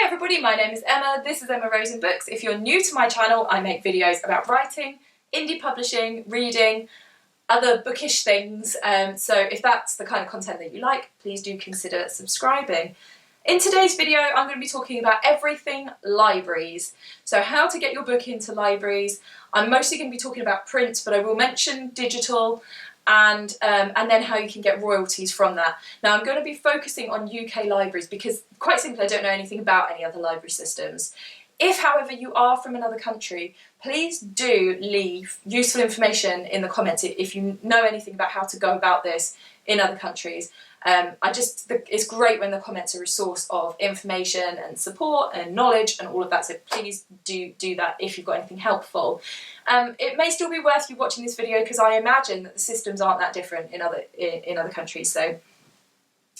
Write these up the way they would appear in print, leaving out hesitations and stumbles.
everybody, my name is Emma, this is Emma Rosen Books. If you're new to my channel, I make videos about writing, indie publishing, reading, other bookish things, so if that's the kind of content that you like, please do consider subscribing. In today's video, I'm going to be talking about everything libraries. So how to get your book into libraries. I'm mostly going to be talking about print, but I will mention digital and then how you can get royalties from that. Now I'm going to be focusing on UK libraries because, quite simply, I don't know anything about any other library systems. If, however, you are from another country, please do leave useful information in the comments if you know anything about how to go about this in other countries. It's great when the comments are a source of information and support and knowledge and all of that, so please do that if you've got anything helpful. It may still be worth you watching this video because I imagine that the systems aren't that different in other countries, so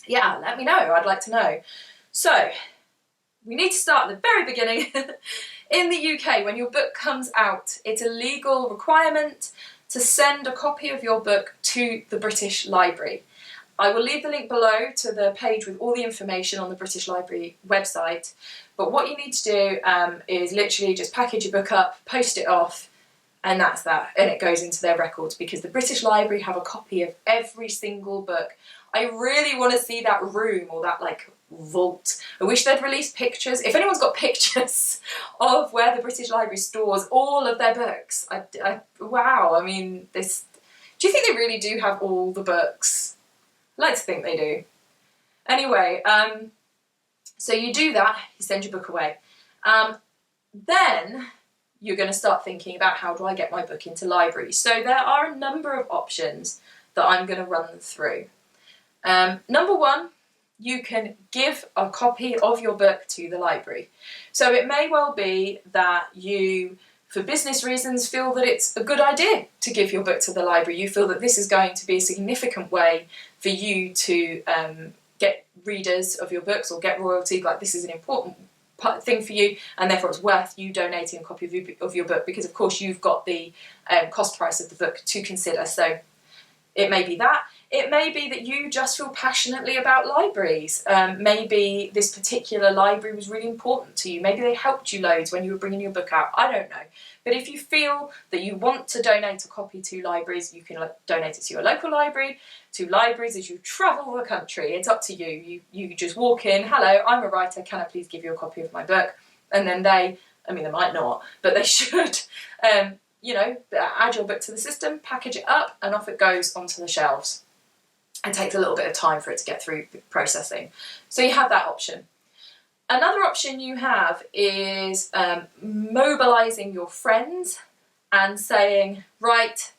yeah, let me know, I'd like to know. So, we need to start at the very beginning. In the UK, when your book comes out, it's a legal requirement to send a copy of your book to the British Library. I will leave the link below to the page with all the information on the British Library website, but what you need to do is literally just package your book up, post it off, and that's that, and it goes into their records because the British Library have a copy of every single book. I really want to see that room or that like vault. I wish they'd release pictures. If anyone's got pictures of where the British Library stores all of their books, wow, I mean, do you think they really do have all the books? I like to think they do. Anyway, so you do that, you send your book away. Then you're going to start thinking about how do I get my book into libraries. So there are a number of options that I'm going to run through. Number one, you can give a copy of your book to the library. So it may well be that you, for business reasons, feel that it's a good idea to give your book to the library. You feel that this is going to be a significant way for you to get readers of your books or get royalty, like this is an important thing for you, and therefore it's worth you donating a copy of your book because of course you've got the cost price of the book to consider. So it may be that. It may be that you just feel passionately about libraries. Maybe this particular library was really important to you. Maybe they helped you loads when you were bringing your book out. I don't know. But if you feel that you want to donate a copy to libraries, you can donate it to your local library, to libraries as you travel the country. It's up to you. You just walk in, hello, I'm a writer, can I please give you a copy of my book? And then they might not, but they should, add your book to the system, package it up, and off it goes onto the shelves. It takes a little bit of time for it to get through the processing. So you have that option. Another option you have is mobilising your friends and saying, right,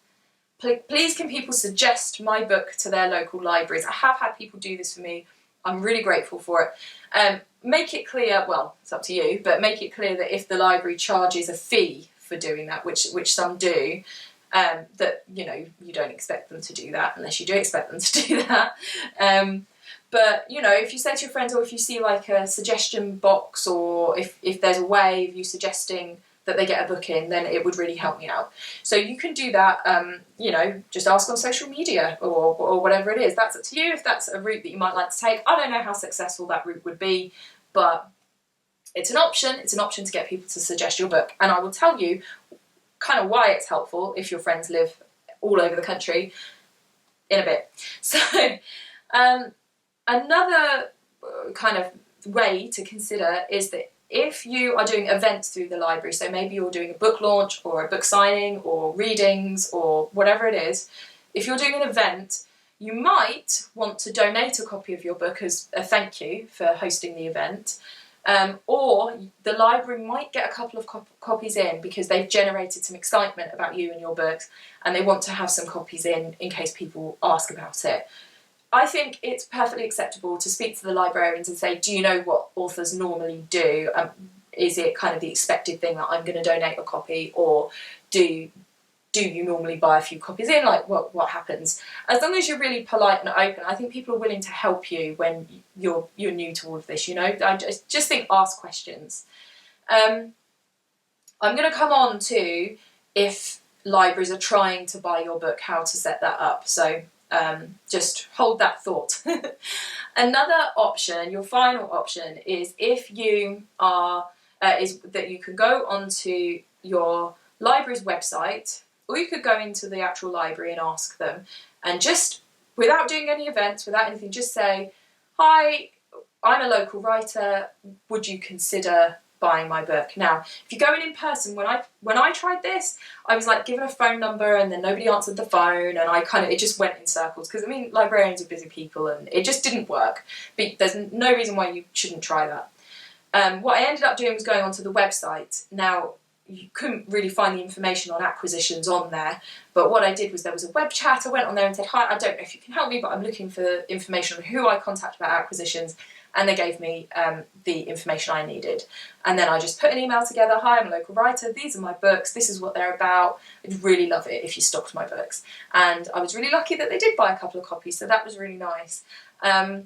please can people suggest my book to their local libraries. I have had people do this for me. I'm really grateful for it. Make it clear, well, it's up to you, but make it clear that if the library charges a fee for doing that, which some do, that you don't expect them to do that unless you do expect them to do that. But if you say to your friends, or if you see like a suggestion box, or if there's a way of you suggesting that they get a book in, then it would really help me out. So you can do that, just ask on social media or whatever it is. That's up to you if that's a route that you might like to take. I don't know how successful that route would be, but it's an option. It's an option to get people to suggest your book. And I will tell you kind of why it's helpful if your friends live all over the country in a bit. So another kind of way to consider is that if you are doing events through the library, so maybe you're doing a book launch or a book signing or readings or whatever it is, if you're doing an event, you might want to donate a copy of your book as a thank you for hosting the event. Or the library might get a couple of copies in because they've generated some excitement about you and your books, and they want to have some copies in case people ask about it. I think it's perfectly acceptable to speak to the librarians and say, do you know what authors normally do? Is it kind of the expected thing that I'm going to donate a copy, or do you normally buy a few copies in? Like, what happens? As long as you're really polite and open, I think people are willing to help you when you're new to all of this, I just think ask questions. I'm going to come on to if libraries are trying to buy your book, how to set that up. So just hold that thought. Another option, your final option, is if you are, is that you can go onto your library's website, or you could go into the actual library and ask them, and just, without doing any events, without anything, just say, hi, I'm a local writer, would you consider buying my book? Now, if you're going in person, when I tried this, I was like given a phone number and then nobody answered the phone, and it just went in circles, because I mean, librarians are busy people and it just didn't work. But there's no reason why you shouldn't try that. What I ended up doing was going onto the website. Now, you couldn't really find the information on acquisitions on there, but what I did was there was a web chat. I went on there and said, hi, I don't know if you can help me, but I'm looking for information on who I contact about acquisitions, and they gave me the information I needed. And then I just put an email together, hi, I'm a local writer, these are my books, this is what they're about, I'd really love it if you stocked my books. And I was really lucky that they did buy a couple of copies, so that was really nice. Now,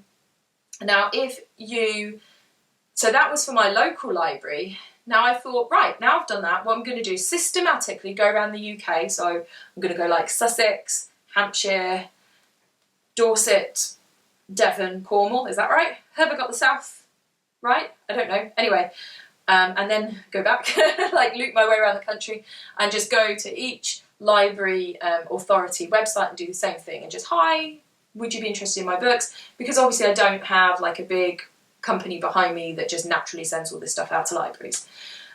so that was for my local library. Now I thought, right, now I've done that, what I'm going to do is systematically go around the UK. So I'm going to go like Sussex, Hampshire, Dorset, Devon, Cornwall, is that right? Have I got the south right? I don't know. Anyway, and then go back, like loop my way around the country and just go to each library authority website and do the same thing and just, hi, would you be interested in my books? Because obviously I don't have like a big company behind me that just naturally sends all this stuff out to libraries.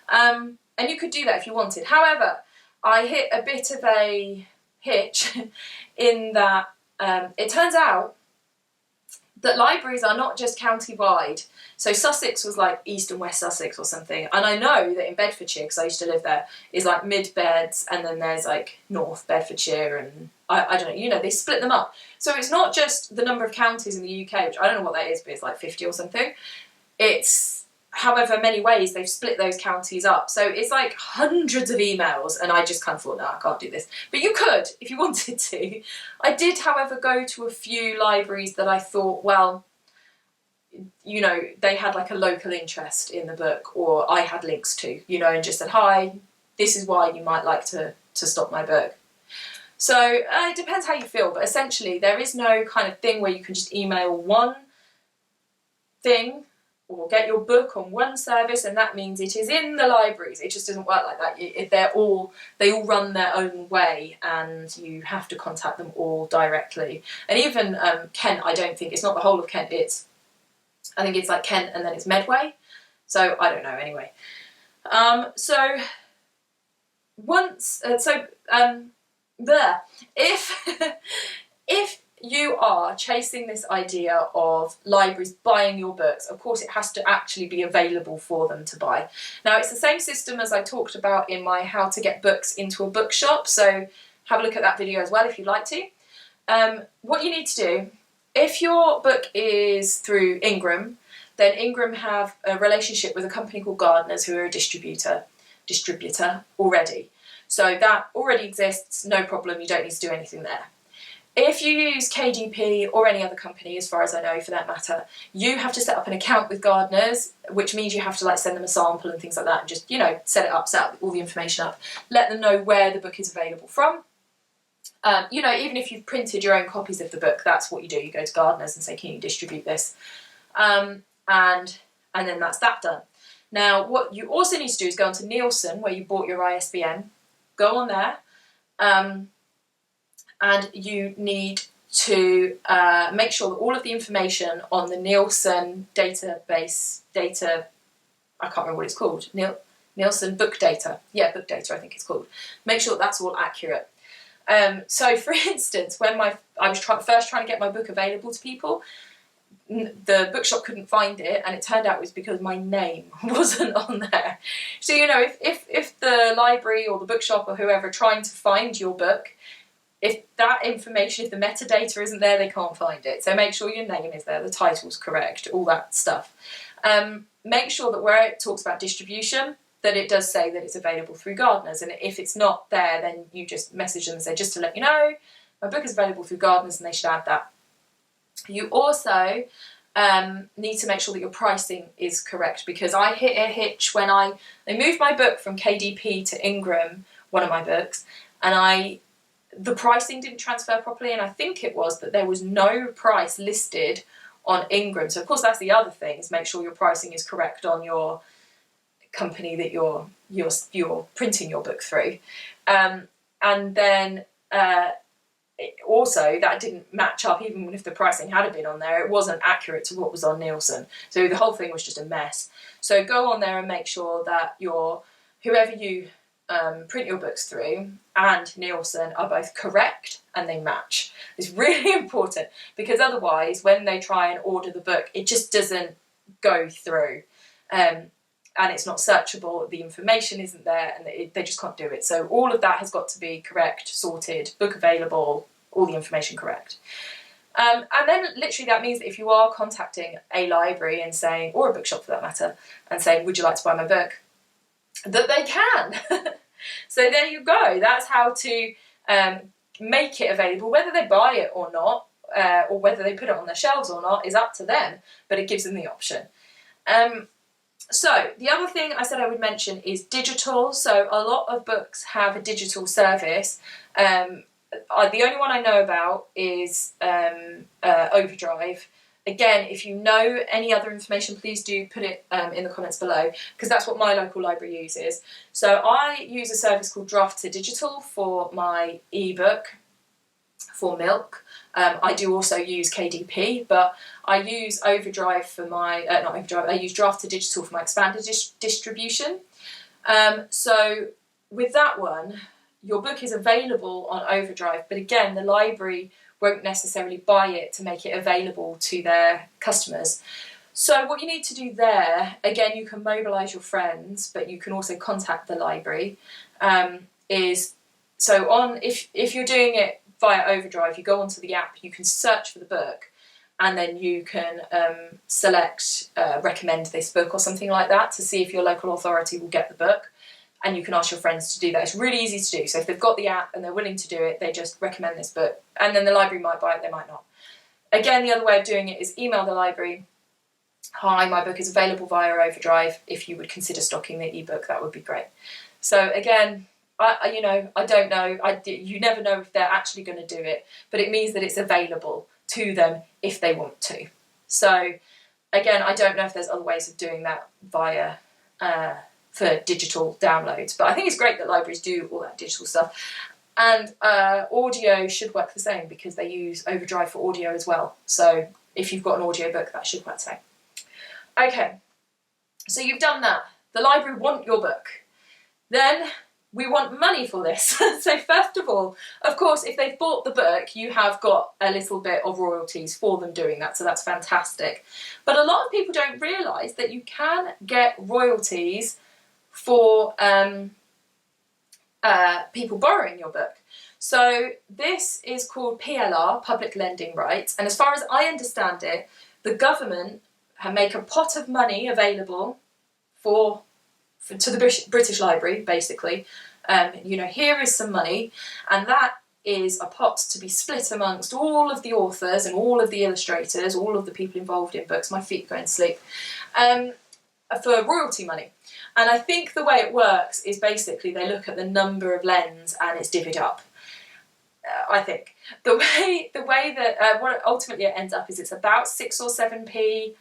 And you could do that if you wanted. However, I hit a bit of a hitch in that it turns out that libraries are not just county-wide. So Sussex was like East and West Sussex or something. And I know that in Bedfordshire, because I used to live there, is like Mid-Beds, and then there's like North Bedfordshire, and I don't know, you know, they split them up. So it's not just the number of counties in the UK, which I don't know what that is, but it's like 50 or something. It's however many ways they've split those counties up. So it's like hundreds of emails, and I just kind of thought, no, I can't do this. But you could, if you wanted to. I did, however, go to a few libraries that I thought, well, you know, they had like a local interest in the book, or I had links to, you know, and just said, hi, this is why you might like to stock my book. So it depends how you feel, but essentially there is no kind of thing where you can just email one thing or get your book on one service and that means it is in the libraries. It just doesn't work like that. They all run their own way, and you have to contact them all directly. And even Kent, I don't think, it's not the whole of Kent, I think it's like Kent and then it's Medway. So I don't know, anyway. If you are chasing this idea of libraries buying your books, of course it has to actually be available for them to buy. Now it's the same system as I talked about in my how to get books into a bookshop, so have a look at that video as well if you'd like to. What you need to do, if your book is through Ingram, then Ingram have a relationship with a company called Gardeners, who are a distributor already. So that already exists, no problem, you don't need to do anything there. If you use KDP or any other company, as far as I know for that matter, you have to set up an account with Gardeners, which means you have to like send them a sample and things like that, and just, you know, set up all the information up, let them know where the book is available from. You know, even if you've printed your own copies of the book, that's what you do. You go to Gardeners and say, can you distribute this? And then that's that done. Now, what you also need to do is go onto Nielsen, where you bought your ISBN, go on there, and you need to make sure that all of the information on the Nielsen database, I can't remember what it's called, Nielsen book data, yeah, book data I think it's called, make sure that that's all accurate. So for instance, when I was first trying to get my book available to people, the bookshop couldn't find it, and it turned out it was because my name wasn't on there. So, you know, if the library or the bookshop or whoever trying to find your book, if that information, if the metadata isn't there, they can't find it. So make sure your name is there, the title's correct, all that stuff. Make sure that where it talks about distribution, that it does say that it's available through Gardeners, and if it's not there, then you just message them and say, just to let you know, my book is available through Gardeners, and they should add that. You also need to make sure that your pricing is correct, because I hit a hitch when they moved my book from KDP to Ingram, one of my books, and the pricing didn't transfer properly, and I think it was that there was no price listed on Ingram. So of course that's the other thing, is make sure your pricing is correct on your company that you're printing your book through. And then also that didn't match up. Even if the pricing had been on there, it wasn't accurate to what was on Nielsen. So the whole thing was just a mess. So go on there and make sure that whoever you print your books through and Nielsen are both correct and they match. It's really important, because otherwise when they try and order the book, it just doesn't go through, and it's not searchable, the information isn't there, and they just can't do it. So all of that has got to be correct, sorted, book available, all the information correct. And then literally that means that if you are contacting a library and saying, or a bookshop for that matter, and saying, would you like to buy my book, that they can. So there you go. That's how to make it available. Whether they buy it or not, or whether they put it on their shelves or not, is up to them, but it gives them the option. So the other thing I said I would mention is digital. So a lot of books have a digital service. The only one I know about is Overdrive. Again, if you know any other information, please do put it in the comments below, because that's what my local library uses. So I use a service called Draft to Digital for my ebook for Milk. I do also use KDP, but I use Overdrive for my, not Overdrive, I use Draft to Digital for my expanded distribution. So with that one, your book is available on Overdrive, but again, the library won't necessarily buy it to make it available to their customers. So what you need to do there, again, you can mobilise your friends, but you can also contact the library, if you're doing it via Overdrive, you go onto the app, you can search for the book, and then you can select recommend this book or something like that to see if your local authority will get the book. And you can ask your friends to do that. It's really easy to do. So if they've got the app and they're willing to do it, they just recommend this book. And then the library might buy it, they might not. Again, the other way of doing it is email the library. Hi, my book is available via Overdrive. If you would consider stocking the ebook, that would be great. So again, I don't know. You never know if they're actually going to do it, but it means that it's available to them if they want to. So again, I don't know if there's other ways of doing that via for digital downloads, but I think it's great that libraries do all that digital stuff. And audio should work the same, because they use Overdrive for audio as well. So if you've got an audio book, that should work the same. Okay, so you've done that. The library want your book. Then we want money for this. So first of all, of course, if they've bought the book, you have got a little bit of royalties for them doing that, so that's fantastic. But a lot of people don't realise that you can get royalties for people borrowing your book. So this is called PLR, Public Lending Rights, and as far as I understand it, the government make a pot of money available to the British Library, basically. Here is some money, and that is a pot to be split amongst all of the authors and all of the illustrators, all of the people involved in books. My feet are going to sleep. For royalty money. And I think the way it works is basically they look at the number of lends and it's divvied up. I think the way that what ultimately it ends up is it's about 6 or 7p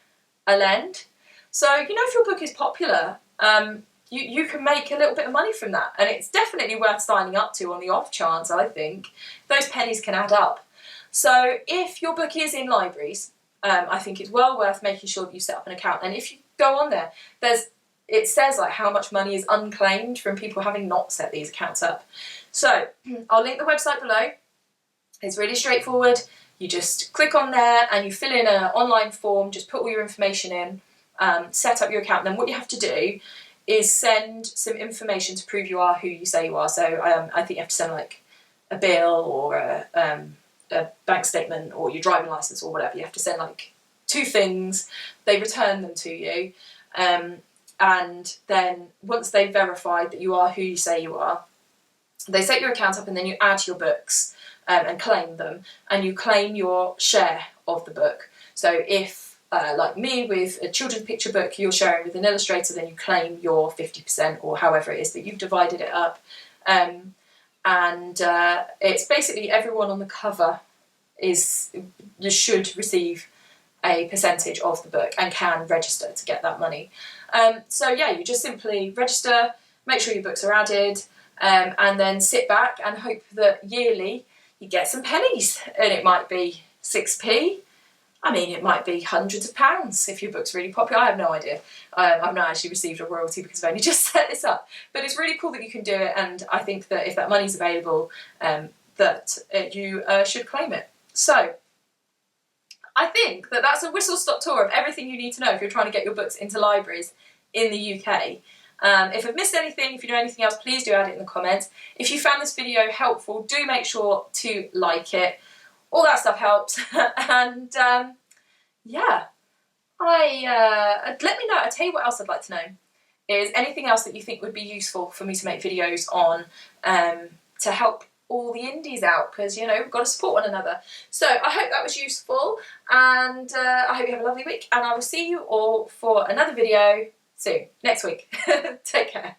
a lend. So if your book is popular, you can make a little bit of money from that, and it's definitely worth signing up to on the off chance. I think those pennies can add up. So if your book is in libraries, I think it's well worth making sure that you set up an account. And if you go on there, it says like how much money is unclaimed from people having not set these accounts up. So I'll link the website below. It's really straightforward. You just click on there and you fill in an online form, just put all your information in, set up your account. Then what you have to do is send some information to prove you are who you say you are. So I think you have to send like a bill or a bank statement or your driving license or whatever. You have to send like 2 things. They return them to you. And then once they've verified that you are who you say you are, they set your account up, and then you add your books and claim them, and you claim your share of the book. So if, like me, with a children's picture book, you're sharing with an illustrator, then you claim your 50% or however it is that you've divided it up. And and it's basically everyone on the cover should receive a percentage of the book and can register to get that money. So yeah, you just simply register, make sure your books are added, and then sit back and hope that yearly you get some pennies. And it might be 6p. I mean, it might be hundreds of pounds if your book's really popular. I have no idea. I've not actually received a royalty because I've only just set this up. But it's really cool that you can do it, and I think that if that money's available, that you should claim it. So I think that that's a whistle-stop tour of everything you need to know if you're trying to get your books into libraries in the UK. If I've missed anything, if you know anything else, please do add it in the comments. If you found this video helpful, do make sure to like it. All that stuff helps. And yeah, let me know. I'll tell you what else I'd like to know. Is anything else that you think would be useful for me to make videos on to help all the indies out, because, you know, we've got to support one another. So I hope that was useful, and I hope you have a lovely week, and I will see you all for another video soon, next week. Take care.